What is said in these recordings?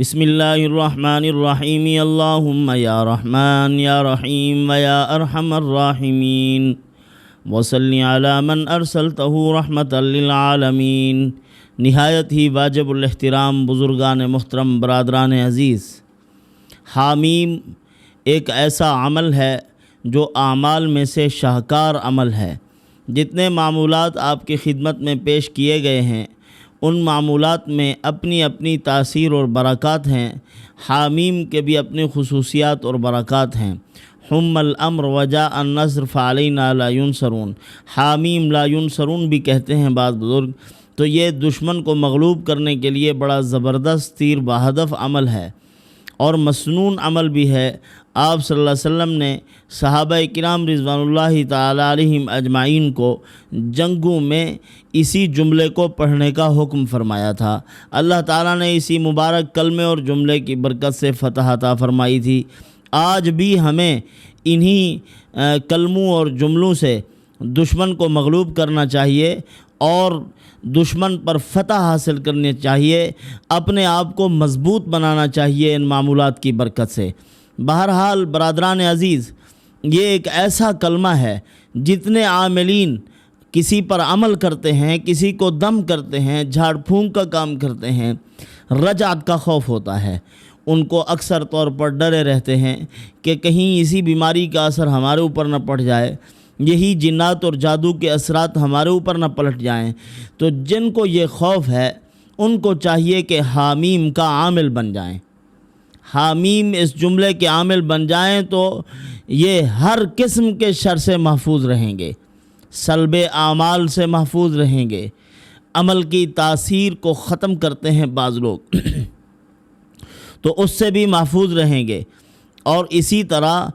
بسم اللہ الرحمن الرحیم اللہم یا رحمن یا رحیم ویا ارحم الراحمین وصلی علی من ارسلتہ رحمتا للعالمین۔ نہایت ہی واجب الاحترام بزرگان محترم، برادران عزیز، حامیم ایک ایسا عمل ہے جو اعمال میں سے شاہکار عمل ہے۔ جتنے معمولات آپ کی خدمت میں پیش کیے گئے ہیں ان معمولات میں اپنی اپنی تاثیر اور برکات ہیں۔ حامیم کے بھی اپنی خصوصیات اور برکات ہیں۔ حم الامر وجاء النصر فعلینا لا ینصرون، حامیم لا ینصرون بھی کہتے ہیں بعض بزرگ۔ تو یہ دشمن کو مغلوب کرنے کے لیے بڑا زبردست تیر بہدف عمل ہے اور مسنون عمل بھی ہے۔ آپ صلی اللہ علیہ وسلم نے صحابہ کرام رضوان اللہ تعالی علیہم اجمعین کو جنگوں میں اسی جملے کو پڑھنے کا حکم فرمایا تھا۔ اللہ تعالیٰ نے اسی مبارک کلمے اور جملے کی برکت سے فتح عطا فرمائی تھی۔ آج بھی ہمیں انہی کلموں اور جملوں سے دشمن کو مغلوب کرنا چاہیے اور دشمن پر فتح حاصل کرنی چاہیے، اپنے آپ کو مضبوط بنانا چاہیے ان معمولات کی برکت سے۔ بہرحال برادران عزیز، یہ ایک ایسا کلمہ ہے جتنے عاملین کسی پر عمل کرتے ہیں، کسی کو دم کرتے ہیں، جھاڑ پھونک کا کام کرتے ہیں، رجعت کا خوف ہوتا ہے۔ ان کو اکثر طور پر ڈرے رہتے ہیں کہ کہیں اسی بیماری کا اثر ہمارے اوپر نہ پڑ جائے، یہی جنات اور جادو کے اثرات ہمارے اوپر نہ پلٹ جائیں۔ تو جن کو یہ خوف ہے ان کو چاہیے کہ حامیم کا عامل بن جائیں۔ حامیم اس جملے کے عامل بن جائیں تو یہ ہر قسم کے شر سے محفوظ رہیں گے، سلب اعمال سے محفوظ رہیں گے۔ عمل کی تاثیر کو ختم کرتے ہیں بعض لوگ تو اس سے بھی محفوظ رہیں گے، اور اسی طرح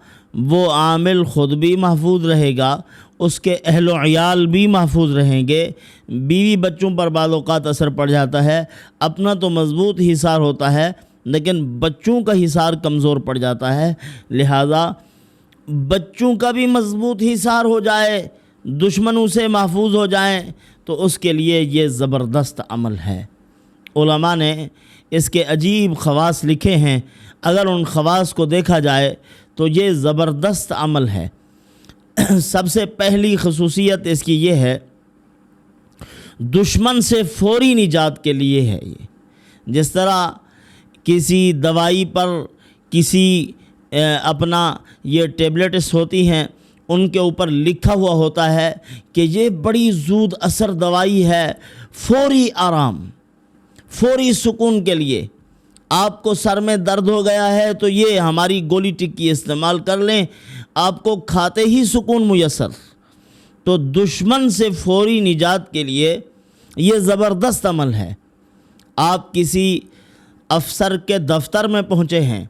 وہ عامل خود بھی محفوظ رہے گا، اس کے اہل و عیال بھی محفوظ رہیں گے۔ بیوی بچوں پر بعض اوقات اثر پڑ جاتا ہے، اپنا تو مضبوط حصار ہوتا ہے لیکن بچوں کا حصار کمزور پڑ جاتا ہے، لہذا بچوں کا بھی مضبوط حصار ہو جائے، دشمنوں سے محفوظ ہو جائیں تو اس کے لیے یہ زبردست عمل ہے۔ علماء نے اس کے عجیب خواص لکھے ہیں، اگر ان خواص کو دیکھا جائے تو یہ زبردست عمل ہے۔ سب سے پہلی خصوصیت اس کی یہ ہے، دشمن سے فوری نجات کے لیے ہے۔ یہ جس طرح کسی دوائی پر کسی اپنا یہ ٹیبلٹس ہوتی ہیں ان کے اوپر لکھا ہوا ہوتا ہے کہ یہ بڑی زود اثر دوائی ہے، فوری آرام، فوری سکون کے لیے۔ آپ کو سر میں درد ہو گیا ہے تو یہ ہماری گولی ٹکی استعمال کر لیں، آپ کو کھاتے ہی سکون میسر۔ تو دشمن سے فوری نجات کے لیے یہ زبردست عمل ہے۔ آپ کسی افسر کے دفتر میں پہنچے ہیں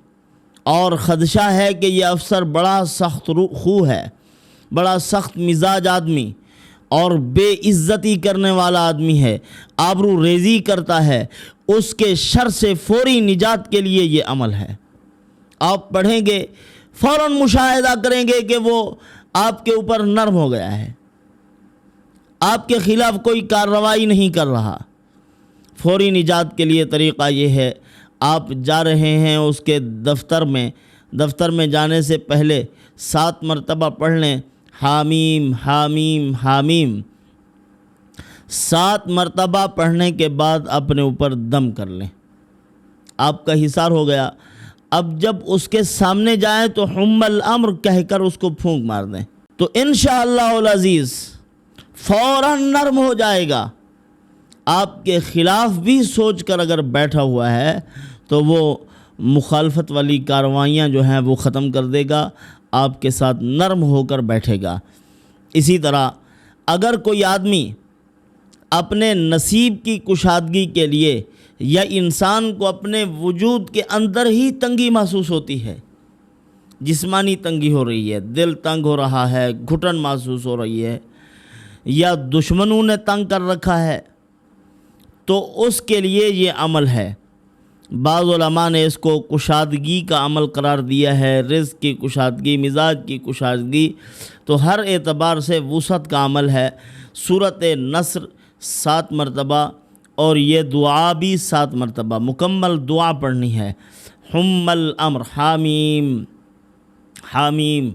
اور خدشہ ہے کہ یہ افسر بڑا سخت خو ہے، بڑا سخت مزاج آدمی اور بے عزتی کرنے والا آدمی ہے، آبرو ریزی کرتا ہے، اس کے شر سے فوری نجات کے لیے یہ عمل ہے۔ آپ پڑھیں گے، فوراً مشاہدہ کریں گے کہ وہ آپ کے اوپر نرم ہو گیا ہے، آپ کے خلاف کوئی کارروائی نہیں کر رہا۔ فوری نجات کے لیے طریقہ یہ ہے، آپ جا رہے ہیں اس کے دفتر میں جانے سے پہلے 7 مرتبہ پڑھ لیں حامیم حامیم حامیم۔ 7 مرتبہ پڑھنے کے بعد اپنے اوپر دم کر لیں، آپ کا حصار ہو گیا۔ اب جب اس کے سامنے جائیں تو حم الامر کہہ کر اس کو پھونک مار دیں تو انشاءاللہ العزیز فوراً نرم ہو جائے گا۔ آپ کے خلاف بھی سوچ کر اگر بیٹھا ہوا ہے تو وہ مخالفت والی کارروائیاں جو ہیں وہ ختم کر دے گا، آپ کے ساتھ نرم ہو کر بیٹھے گا۔ اسی طرح اگر کوئی آدمی اپنے نصیب کی کشادگی کے لیے یا انسان کو اپنے وجود کے اندر ہی تنگی محسوس ہوتی ہے، جسمانی تنگی ہو رہی ہے، دل تنگ ہو رہا ہے، گھٹن محسوس ہو رہی ہے، یا دشمنوں نے تنگ کر رکھا ہے، تو اس کے لیے یہ عمل ہے۔ بعض علماء نے اس کو کشادگی کا عمل قرار دیا ہے، رزق کی کشادگی، مزاج کی کشادگی، تو ہر اعتبار سے وسعت کا عمل ہے۔ سورۃ نصر 7 مرتبہ اور یہ دعا بھی 7 مرتبہ مکمل دعا پڑھنی ہے۔ حم الامر، حامیم حامیم،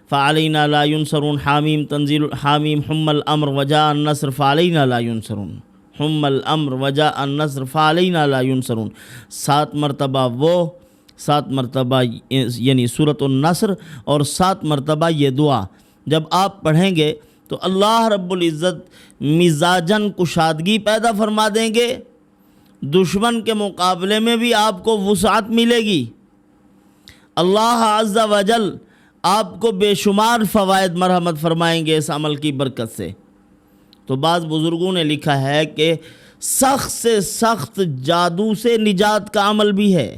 فعلینا لا ینصرون، حامیم تنزیل، حامیم حم الامر وجاء النصر فعلینا لا ینصرون، حم الامر وجاء النصر فعلینا لا ینصرون۔ 7 مرتبہ وہ، 7 مرتبہ یعنی سورۃ النصر، اور 7 مرتبہ یہ دعا جب آپ پڑھیں گے تو اللہ رب العزت مزاجاً کشادگی پیدا فرما دیں گے، دشمن کے مقابلے میں بھی آپ کو وسعت ملے گی۔ اللہ عز و جل آپ کو بے شمار فوائد مرحمت فرمائیں گے اس عمل کی برکت سے۔ تو بعض بزرگوں نے لکھا ہے کہ سخت سے سخت جادو سے نجات کا عمل بھی ہے۔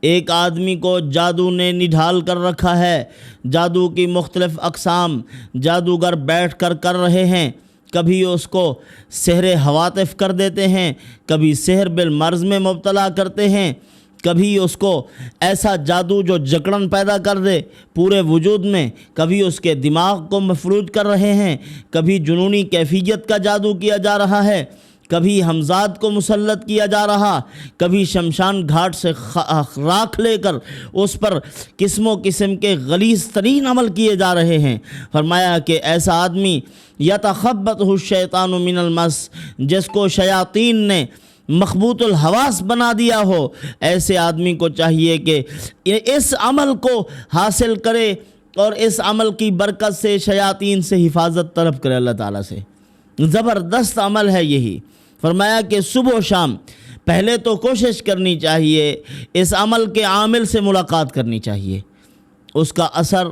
ایک آدمی کو جادو نے نڈھال کر رکھا ہے، جادو کی مختلف اقسام جادوگر بیٹھ کر رہے ہیں، کبھی اس کو سحر ہواتف کر دیتے ہیں، کبھی سحر بالمرض میں مبتلا کرتے ہیں، کبھی اس کو ایسا جادو جو جکڑن پیدا کر دے پورے وجود میں، کبھی اس کے دماغ کو مفلوج کر رہے ہیں، کبھی جنونی کیفیت کا جادو کیا جا رہا ہے، کبھی حمزاد کو مسلط کیا جا رہا، کبھی شمشان گھاٹ سے راکھ لے کر اس پر قسم و قسم کے غلیظ ترین عمل کیے جا رہے ہیں۔ فرمایا کہ ایسا آدمی یتخبطہ الشیطان من المس، جس کو شیاطین نے مخبوط الحواس بنا دیا ہو، ایسے آدمی کو چاہیے کہ اس عمل کو حاصل کرے اور اس عمل کی برکت سے شیاطین سے حفاظت طلب کرے اللہ تعالیٰ سے۔ زبردست عمل ہے یہی۔ فرمایا کہ صبح و شام پہلے تو کوشش کرنی چاہیے، اس عمل کے عامل سے ملاقات کرنی چاہیے، اس کا اثر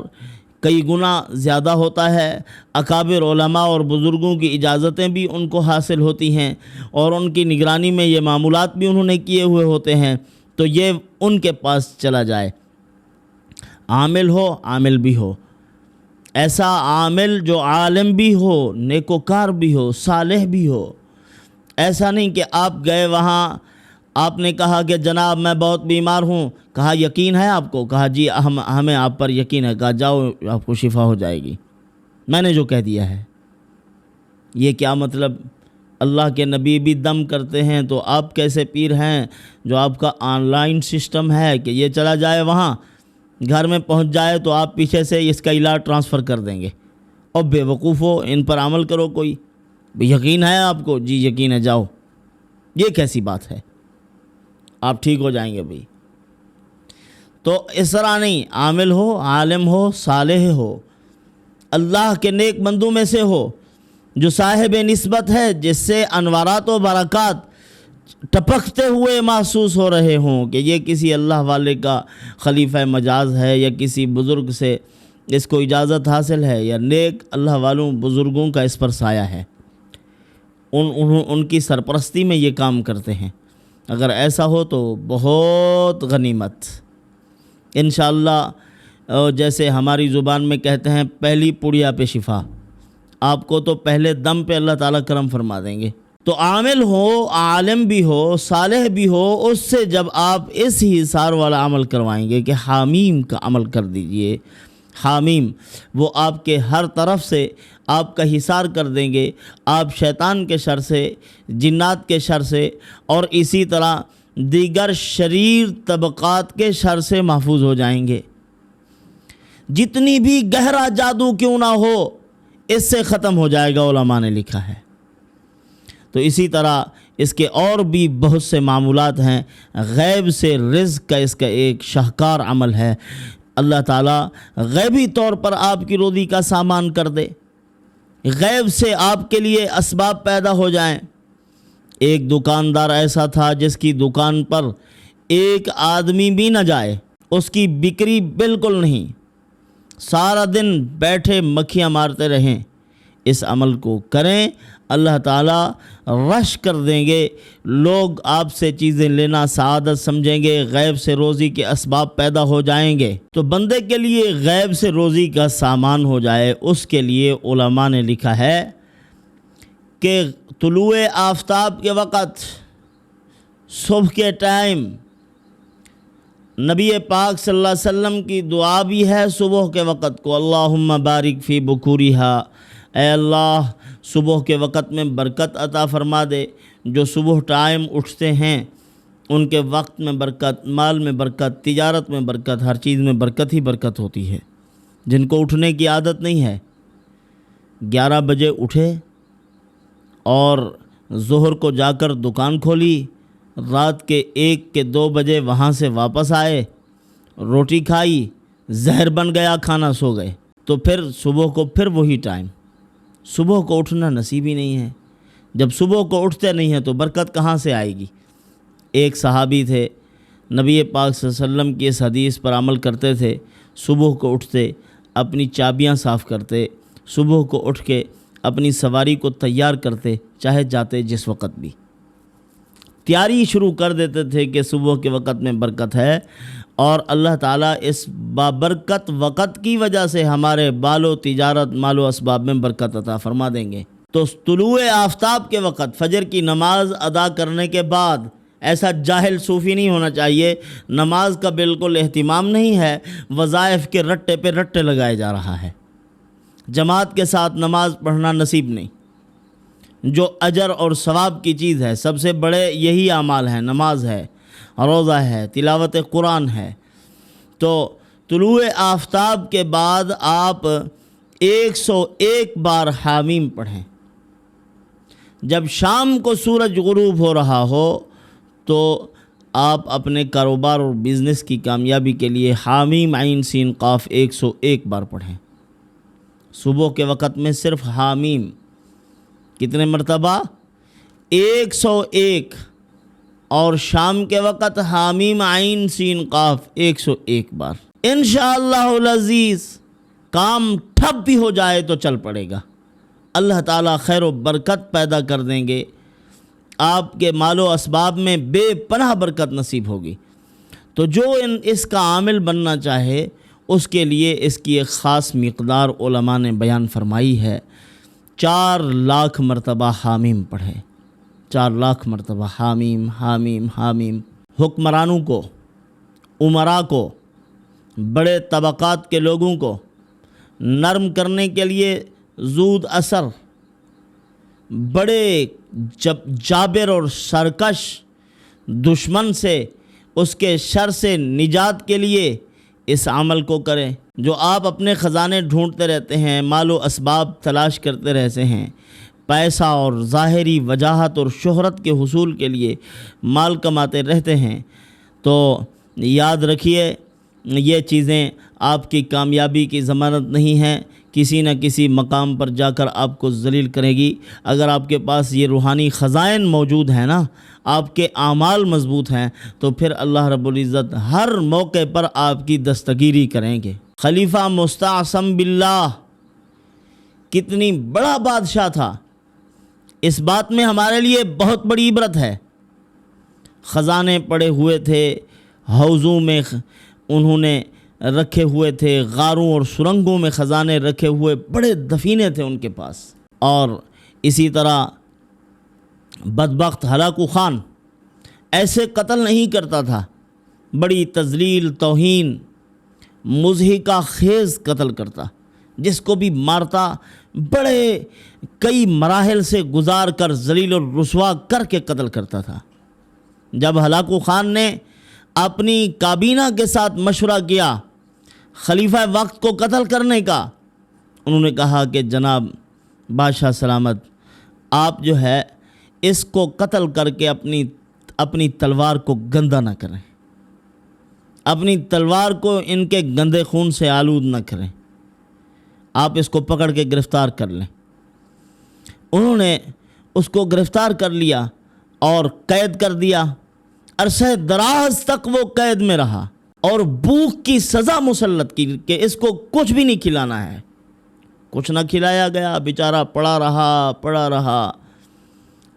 کئی گنا زیادہ ہوتا ہے۔ اکابر علماء اور بزرگوں کی اجازتیں بھی ان کو حاصل ہوتی ہیں، اور ان کی نگرانی میں یہ معمولات بھی انہوں نے کیے ہوئے ہوتے ہیں، تو یہ ان کے پاس چلا جائے۔ عامل ہو، عامل بھی ہو، ایسا عامل جو عالم بھی ہو، نیکوکار بھی ہو، صالح بھی ہو۔ ایسا نہیں کہ آپ گئے وہاں، آپ نے کہا کہ جناب میں بہت بیمار ہوں، کہا یقین ہے آپ کو؟ کہا جی ہمیں آپ پر یقین ہے۔ کہا جاؤ آپ کو شفا ہو جائے گی، میں نے جو کہہ دیا ہے۔ یہ کیا مطلب؟ اللہ کے نبی بھی دم کرتے ہیں، تو آپ کیسے پیر ہیں جو آپ کا آن لائن سسٹم ہے کہ یہ چلا جائے وہاں، گھر میں پہنچ جائے تو آپ پیچھے سے اس کا علاج ٹرانسفر کر دیں گے؟ اور بے وقوف ہو، ان پر عمل کرو۔ کوئی یقین ہے آپ کو؟ جی یقین ہے، جاؤ۔ یہ کیسی بات ہے؟ آپ ٹھیک ہو جائیں گے بھئی۔ تو اس طرح نہیں، عامل ہو، عالم ہو، صالح ہو، اللہ کے نیک بندوں میں سے ہو، جو صاحب نسبت ہے، جس سے انوارات و برکات ٹپکتے ہوئے محسوس ہو رہے ہوں کہ یہ کسی اللہ والے کا خلیفہ مجاز ہے، یا کسی بزرگ سے اس کو اجازت حاصل ہے، یا نیک اللہ والوں بزرگوں کا اس پر سایہ ہے، ان کی سرپرستی میں یہ کام کرتے ہیں۔ اگر ایسا ہو تو بہت غنیمت انشاءاللہ۔ جیسے ہماری زبان میں کہتے ہیں پہلی پڑیا پہ شفا، آپ کو تو پہلے دم پہ اللہ تعالیٰ کرم فرما دیں گے۔ تو عامل ہو، عالم بھی ہو، صالح بھی ہو، اس سے جب آپ اس حصار والا عمل کروائیں گے کہ حامیم کا عمل کر دیجئے، حامیم وہ آپ کے ہر طرف سے آپ کا حصار کر دیں گے، آپ شیطان کے شر سے، جنات کے شر سے، اور اسی طرح دیگر شریر طبقات کے شر سے محفوظ ہو جائیں گے۔ جتنی بھی گہرا جادو کیوں نہ ہو، اس سے ختم ہو جائے گا، علماء نے لکھا ہے۔ تو اسی طرح اس کے اور بھی بہت سے معمولات ہیں۔ غیب سے رزق کا اس کا ایک شاہکار عمل ہے۔ اللہ تعالیٰ غیبی طور پر آپ کی روزی کا سامان کر دے، غیب سے آپ کے لیے اسباب پیدا ہو جائیں۔ ایک دکاندار ایسا تھا جس کی دکان پر ایک آدمی بھی نہ جائے، اس کی بکری بالکل نہیں، سارا دن بیٹھے مکھیاں مارتے رہیں۔ اس عمل کو کریں، اللہ تعالیٰ رش کر دیں گے، لوگ آپ سے چیزیں لینا سعادت سمجھیں گے، غیب سے روزی کے اسباب پیدا ہو جائیں گے۔ تو بندے کے لیے غیب سے روزی کا سامان ہو جائے، اس کے لیے علماء نے لکھا ہے کہ طلوع آفتاب کے وقت، صبح کے ٹائم، نبی پاک صلی اللہ علیہ وسلم کی دعا بھی ہے صبح کے وقت کو، اللہم بارک فی بکورہا، اے اللہ صبح کے وقت میں برکت عطا فرما دے، جو صبح ٹائم اٹھتے ہیں ان کے وقت میں برکت، مال میں برکت، تجارت میں برکت، ہر چیز میں برکت ہی برکت ہوتی ہے۔ جن کو اٹھنے کی عادت نہیں ہے، 11 بجے اٹھے اور ظہر کو جا کر دکان کھولی، رات کے 1 کے 2 بجے وہاں سے واپس آئے، روٹی کھائی، زہر بن گیا، کھانا سو گئے، تو پھر صبح کو پھر وہی ٹائم، صبح کو اٹھنا نصیب ہی نہیں ہے۔ جب صبح کو اٹھتے نہیں ہیں تو برکت کہاں سے آئے گی؟ ایک صحابی تھے، نبی پاک صلی اللہ علیہ وسلم کی اس حدیث پر عمل کرتے تھے، صبح کو اٹھتے، اپنی چابیاں صاف کرتے، صبح کو اٹھ کے اپنی سواری کو تیار کرتے، چاہے جاتے جس وقت بھی تیاری شروع کر دیتے تھے کہ صبح کے وقت میں برکت ہے، اور اللہ تعالیٰ اس بابرکت وقت کی وجہ سے ہمارے بال و تجارت، مال و اسباب میں برکت عطا فرما دیں گے۔ تو طلوع آفتاب کے وقت فجر کی نماز ادا کرنے کے بعد ایسا جاہل صوفی نہیں ہونا چاہیے، نماز کا بالکل اہتمام نہیں ہے، وظائف کے رٹے پہ رٹے لگائے جا رہا ہے، جماعت کے ساتھ نماز پڑھنا نصیب نہیں۔ جو اجر اور ثواب کی چیز ہے، سب سے بڑے یہی اعمال ہیں، نماز ہے، روزہ ہے، تلاوت قرآن ہے۔ تو طلوع آفتاب کے بعد آپ 101 بار حامیم پڑھیں۔ جب شام کو سورج غروب ہو رہا ہو تو آپ اپنے کاروبار اور بزنس کی کامیابی کے لیے حامیم عین سین قاف 101 بار پڑھیں۔ صبح کے وقت میں صرف حامیم کتنے مرتبہ؟ 101، اور شام کے وقت حامیم عین سین قاف 101 بار۔ انشاءاللہ العزیز کام ٹھپ بھی ہو جائے تو چل پڑے گا، اللہ تعالیٰ خیر و برکت پیدا کر دیں گے، آپ کے مال و اسباب میں بے پناہ برکت نصیب ہوگی۔ تو جو اس کا عامل بننا چاہے اس کے لیے اس کی ایک خاص مقدار علماء نے بیان فرمائی ہے، 4 لاکھ مرتبہ حامیم پڑھے، 4 لاکھ مرتبہ حامیم حامیم حامیم۔ حکمرانوں کو، امراء کو، بڑے طبقات کے لوگوں کو نرم کرنے کے لیے زود اثر، بڑے جابر اور سرکش دشمن سے، اس کے شر سے نجات کے لیے اس عمل کو کریں۔ جو آپ اپنے خزانے ڈھونڈتے رہتے ہیں، مال و اسباب تلاش کرتے رہتے ہیں، پیسہ اور ظاہری وجاہت اور شہرت کے حصول کے لیے مال کماتے رہتے ہیں، تو یاد رکھیے یہ چیزیں آپ کی کامیابی کی ضمانت نہیں ہیں، کسی نہ کسی مقام پر جا کر آپ کو ذلیل کرے گی۔ اگر آپ کے پاس یہ روحانی خزائن موجود ہیں نا، آپ کے اعمال مضبوط ہیں، تو پھر اللہ رب العزت ہر موقع پر آپ کی دستگیری کریں گے۔ خلیفہ مستعصم باللہ کتنی بڑا بادشاہ تھا، اس بات میں ہمارے لیے بہت بڑی عبرت ہے۔ خزانے پڑے ہوئے تھے، حوضوں میں انہوں نے رکھے ہوئے تھے، غاروں اور سرنگوں میں خزانے رکھے ہوئے، بڑے دفینے تھے ان کے پاس۔ اور اسی طرح بدبخت ہلاکو خان ایسے قتل نہیں کرتا تھا، بڑی تذلیل، توہین، مضحکہ خیز قتل کرتا، جس کو بھی مارتا بڑے کئی مراحل سے گزار کر ذلیل اور رسوا کر کے قتل کرتا تھا۔ جب ہلاکو خان نے اپنی کابینہ کے ساتھ مشورہ کیا خلیفہ وقت کو قتل کرنے کا، انہوں نے کہا کہ جناب بادشاہ سلامت، آپ جو ہے اس کو قتل کر کے اپنی تلوار کو گندہ نہ کریں، اپنی تلوار کو ان کے گندے خون سے آلود نہ کریں، آپ اس کو پکڑ کے گرفتار کر لیں۔ انہوں نے اس کو گرفتار کر لیا اور قید کر دیا، عرصہ دراز تک وہ قید میں رہا، اور بھوک کی سزا مسلط کی کہ اس کو کچھ بھی نہیں کھلانا ہے۔ کچھ نہ کھلایا گیا، بیچارہ پڑا رہا،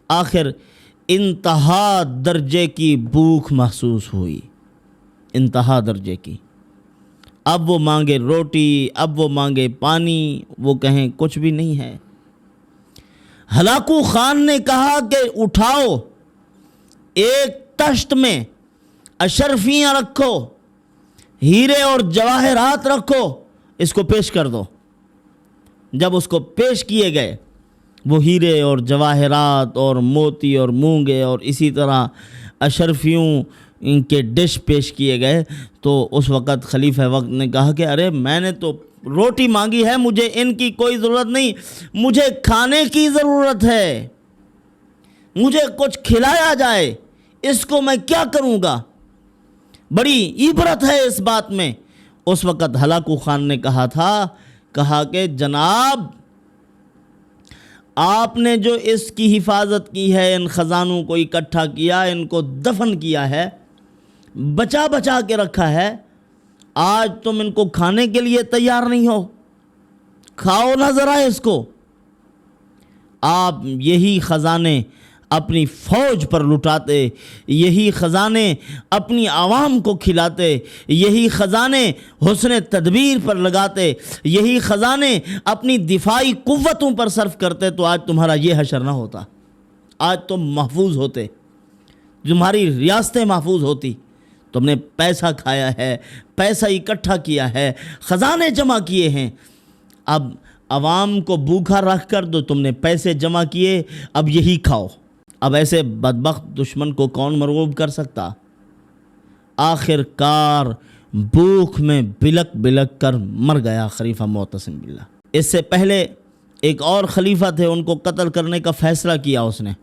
آخر انتہا درجے کی بھوک محسوس ہوئی، انتہا درجے کی۔ اب وہ مانگے روٹی، اب وہ مانگے پانی، وہ کہیں کچھ بھی نہیں ہے۔ ہلاکو خان نے کہا کہ اٹھاؤ، ایک تشت میں اشرفیاں رکھو، ہیرے اور جواہرات رکھو، اس کو پیش کر دو۔ جب اس کو پیش کیے گئے، وہ ہیرے اور جواہرات اور موتی اور مونگے اور اسی طرح اشرفیوں ان کے ڈش پیش کیے گئے، تو اس وقت خلیفہ وقت نے کہا کہ ارے میں نے تو روٹی مانگی ہے، مجھے ان کی کوئی ضرورت نہیں، مجھے کھانے کی ضرورت ہے، مجھے کچھ کھلایا جائے، اس کو میں کیا کروں گا؟ بڑی عبرت ہے اس بات میں۔ اس وقت ہلاکو خان نے کہا کہ جناب آپ نے جو اس کی حفاظت کی ہے، ان خزانوں کو اکٹھا کیا، ان کو دفن کیا ہے، بچا بچا کے رکھا ہے، آج تم ان کو کھانے کے لیے تیار نہیں ہو، کھاؤ نہ ذرا اس کو۔ آپ یہی خزانے اپنی فوج پر لٹاتے، یہی خزانے اپنی عوام کو کھلاتے، یہی خزانے حسن تدبیر پر لگاتے، یہی خزانے اپنی دفاعی قوتوں پر صرف کرتے، تو آج تمہارا یہ حشر نہ ہوتا، آج تم محفوظ ہوتے، تمہاری ریاستیں محفوظ ہوتی۔ تم نے پیسہ کھایا ہے، پیسہ اکٹھا کیا ہے، خزانے جمع کیے ہیں، اب عوام کو بھوکا رکھ کر تو تم نے پیسے جمع کیے، اب یہی کھاؤ۔ اب ایسے بدبخت دشمن کو کون مرغوب کر سکتا؟ آخر کار بھوک میں بلک بلک کر مر گیا خلیفہ معتصم باللہ۔ اس سے پہلے ایک اور خلیفہ تھے، ان کو قتل کرنے کا فیصلہ کیا اس نے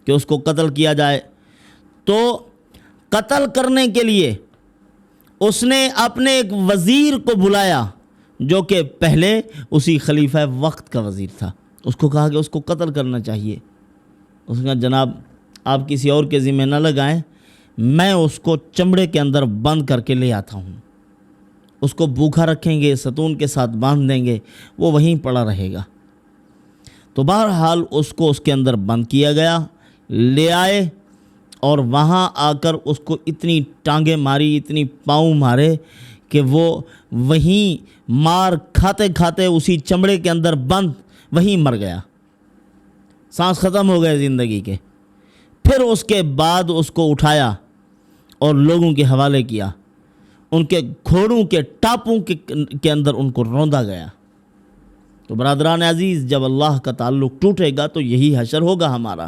کہ اس کو قتل کیا جائے، تو قتل کرنے کے لیے اس نے اپنے ایک وزیر کو بلایا جو کہ پہلے اسی خلیفہ وقت کا وزیر تھا، اس کو کہا کہ اس کو قتل کرنا چاہیے۔ اس نے کہا جناب آپ کسی اور کے ذمہ نہ لگائیں، میں اس کو چمڑے کے اندر بند کر کے لے آتا ہوں، اس کو بھوکا رکھیں گے، ستون کے ساتھ باندھ دیں گے، وہ وہیں پڑا رہے گا۔ تو بہرحال اس کو اس کے اندر بند کیا گیا، لے آئے اور وہاں آ کر اس کو اتنی ٹانگیں ماری، اتنی پاؤں مارے کہ وہ وہیں مار کھاتے کھاتے اسی چمڑے کے اندر بند وہیں مر گیا، سانس ختم ہو گئے زندگی کے۔ پھر اس کے بعد اس کو اٹھایا اور لوگوں کے حوالے کیا، ان کے گھوڑوں کے ٹاپوں کے اندر ان کو روندا گیا۔ تو برادران عزیز، جب اللہ کا تعلق ٹوٹے گا تو یہی حشر ہوگا ہمارا۔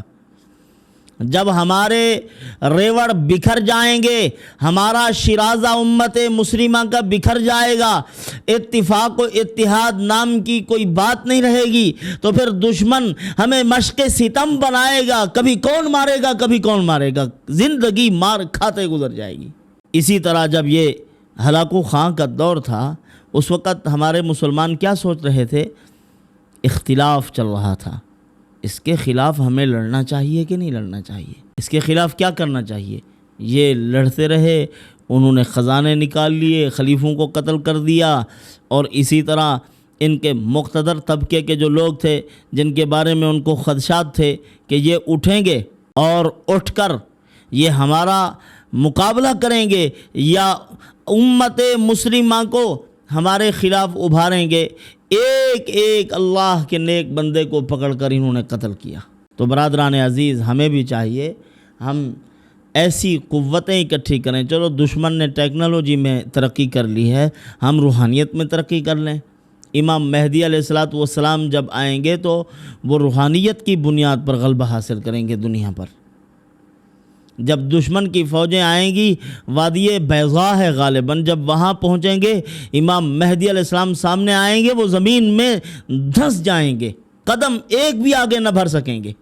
جب ہمارے ریوڑ بکھر جائیں گے، ہمارا شیرازہ امت مسلمہ کا بکھر جائے گا، اتفاق و اتحاد نام کی کوئی بات نہیں رہے گی، تو پھر دشمن ہمیں مشق ستم بنائے گا، کبھی کون مارے گا کبھی کون مارے گا، زندگی مار کھاتے گزر جائے گی۔ اسی طرح جب یہ ہلاکو خان کا دور تھا، اس وقت ہمارے مسلمان کیا سوچ رہے تھے؟ اختلاف چل رہا تھا، اس کے خلاف ہمیں لڑنا چاہیے کہ نہیں لڑنا چاہیے، اس کے خلاف کیا کرنا چاہیے؟ یہ لڑتے رہے، انہوں نے خزانے نکال لیے، خلیفوں کو قتل کر دیا، اور اسی طرح ان کے مقتدر طبقے کے جو لوگ تھے جن کے بارے میں ان کو خدشات تھے کہ یہ اٹھیں گے اور اٹھ کر یہ ہمارا مقابلہ کریں گے یا امت مسلمہ کو ہمارے خلاف ابھاریں گے، ایک ایک اللہ کے نیک بندے کو پکڑ کر انہوں نے قتل کیا۔ تو برادران عزیز، ہمیں بھی چاہیے ہم ایسی قوتیں اکٹھی کریں۔ چلو دشمن نے ٹیکنالوجی میں ترقی کر لی ہے، ہم روحانیت میں ترقی کر لیں۔ امام مہدی علیہ السلام جب آئیں گے تو وہ روحانیت کی بنیاد پر غلبہ حاصل کریں گے دنیا پر۔ جب دشمن کی فوجیں آئیں گی، وادی بیضاء ہے غالباً، جب وہاں پہنچیں گے، امام مہدی علیہ السلام سامنے آئیں گے، وہ زمین میں دھنس جائیں گے، قدم ایک بھی آگے نہ بڑھ سکیں گے۔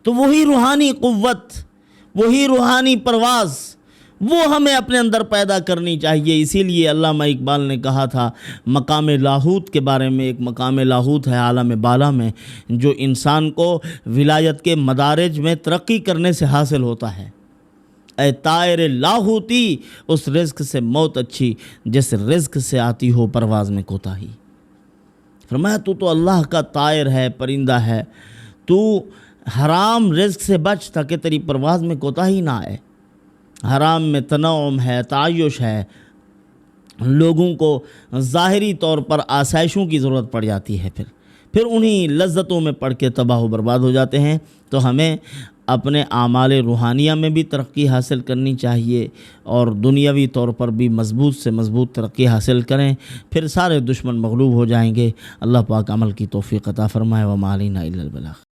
تو وہی روحانی قوت، وہی روحانی پرواز، وہ ہمیں اپنے اندر پیدا کرنی چاہیے۔ اسی لیے علامہ اقبال نے کہا تھا مقام لاہوت کے بارے میں، ایک مقام لاہوت ہے عالم بالا میں جو انسان کو ولایت کے مدارج میں ترقی کرنے سے حاصل ہوتا ہے۔ اے طائر لاہوتی، اس رزق سے موت اچھی جس رزق سے آتی ہو پرواز میں کوتاہی۔ فرمایا تو اللہ کا طائر ہے، پرندہ ہے، تو حرام رزق سے بچ تاکہ تیری پرواز میں کوتاہی نہ آئے۔ حرام میں تنعم ہے، تعیش ہے، لوگوں کو ظاہری طور پر آسائشوں کی ضرورت پڑ جاتی ہے، پھر انہی لذتوں میں پڑ کے تباہ و برباد ہو جاتے ہیں۔ تو ہمیں اپنے اعمال روحانیہ میں بھی ترقی حاصل کرنی چاہیے اور دنیاوی طور پر بھی مضبوط سے مضبوط ترقی حاصل کریں، پھر سارے دشمن مغلوب ہو جائیں گے۔ اللہ پاک عمل کی توفیق عطا فرمائے۔ وما علینا الا البلاغ۔